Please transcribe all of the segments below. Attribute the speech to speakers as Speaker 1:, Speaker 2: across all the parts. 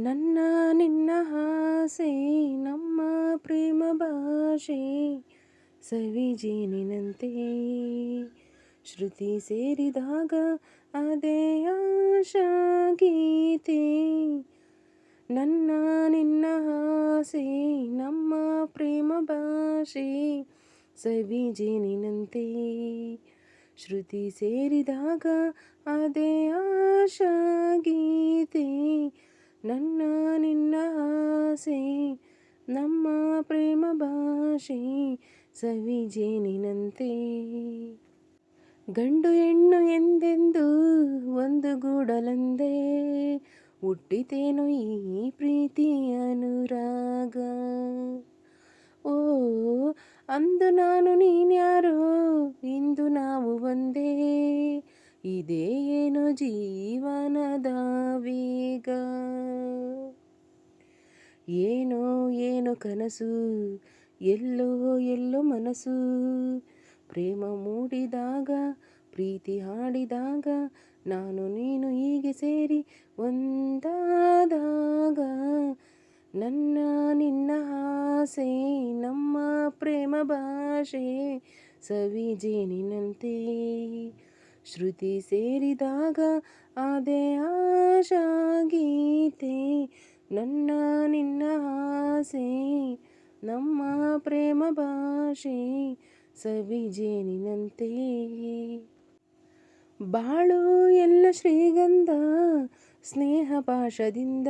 Speaker 1: ನನ್ನ ನಿನ್ನ ಆಸೆ ನಮ್ಮ ಪ್ರೇಮ ಭಾಷೆ ಸವಿಜೇನಿನಂತೆ ಶ್ರುತಿ ಸೇರಿದಾಗ ಅದೇ ಆಶಾ ಗೀತೆ. ನನ್ನ ನಿನ್ನ ಆಸೆ ನಮ್ಮ ಪ್ರೇಮ ಭಾಷೆ ಸವಿಜೇನಿನಂತೆ ಶ್ರುತಿ ಸೇರಿದಾಗ ಅದೇ ಆಶಾ ಗೀತೆ. ನನ್ನ ನಿನ್ನ ಆಸೆ ನಮ್ಮ ಪ್ರೇಮ ಭಾಷೆ ಸವಿಜೇನಿನಂತೆ. ಗಂಡು ಹೆಣ್ಣು ಎಂದೆಂದು ಒಂದು ಗೂಡಲಂದೇ ಹುಟ್ಟಿತೇನೋ ಈ ಪ್ರೀತಿ ಅನುರಾಗ. ಓ ಅಂದು ನಾನು ನೀನ್ಯಾರೋ ಇಂದು ನಾವು ಒಂದೇ, ಇದೇ ಏನೋ ಜೀವನದ ವೇಗ. ಏನೋ ಏನೋ ಕನಸು ಎಲ್ಲೋ ಎಲ್ಲೋ ಮನಸ್ಸು, ಪ್ರೇಮ ಮೂಡಿದಾಗ ಪ್ರೀತಿ ಹಾಡಿದಾಗ ನಾನು ನೀನು ಹೀಗೆ ಸೇರಿ ಒಂದಾದಾಗ. ನನ್ನ ನಿನ್ನ ಆಸೆ ನಮ್ಮ ಪ್ರೇಮ ಭಾಷೆ ಸವಿಜೇನಿನಂತೆ ಶ್ರುತಿ ಸೇರಿದಾಗ ಅದೇ ಆಶಾ ಗೀತೆ. ನನ್ನ ನಿನ್ನ ಆಸೆ ನಮ್ಮ ಪ್ರೇಮ ಭಾಷೆ ಸವಿಜೇನಿನಂತೆ. ಬಾಳು ಎಲ್ಲ ಶ್ರೀಗಂಧ ಸ್ನೇಹ ಪಾಶದಿಂದ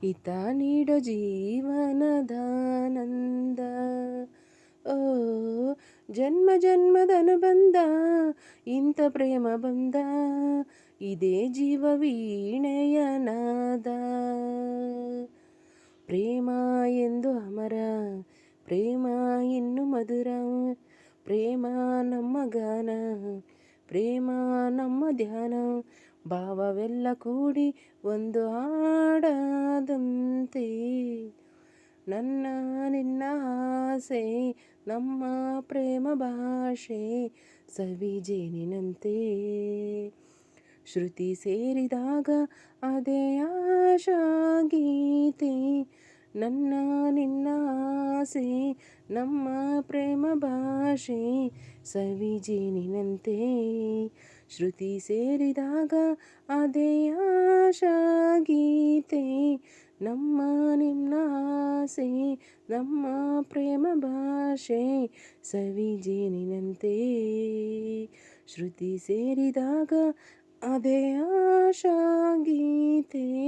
Speaker 1: ಹಿತ ನೀಡೋ ಜೀವನದಾನಂದ. ಓ ಜನ್ಮ ಜನ್ಮದ ಅನುಬಂಧ ಇಂಥ ಪ್ರೇಮ ಬಂದ, ಇದೇ ಜೀವ ವೀಣೆಯ ನಾದ. ಪ್ರೇಮ ಎಂದು ಅಮರ, ಪ್ರೇಮ ಇನ್ನು ಮಧುರ, ಪ್ರೇಮ ನಮ್ಮ ಗಾನ, ಪ್ರೇಮ ನಮ್ಮ ಧ್ಯಾನ. ಭಾವವೆಲ್ಲ ಕೂಡಿ ಒಂದು ಹಾಡಾದಂತೆ. ನನ್ನ ನಿನ್ನ ಆಸೆ ನಮ್ಮ ಪ್ರೇಮ ಭಾಷೆ ಸವಿಜೇನಿನಂತೆ ಶ್ರುತಿ ಸೇರಿದಾಗ ಅದೇ ಆಶಾ ಗೀತೆ. ನನ್ನ ನಿನ್ನ ಆಸೆ ನಮ್ಮ ಪ್ರೇಮ ಭಾಷೆ ಸವಿಜೇನಿನಂತೆ ಶ್ರುತಿ ಸೇರಿದಾಗ ಅದೇ ಆಶಾ ಗೀತೆ. ನಮ್ಮ ನಿನ್ನ ಆಸೆ ನಮ್ಮ ಪ್ರೇಮ ಭಾಷೆ ಸವಿಜೇನಿನಂತೆ ಶ್ರುತಿ ಸೇರಿದಾಗ ಅದೇ ಆಶಾ ಗೀತೆ.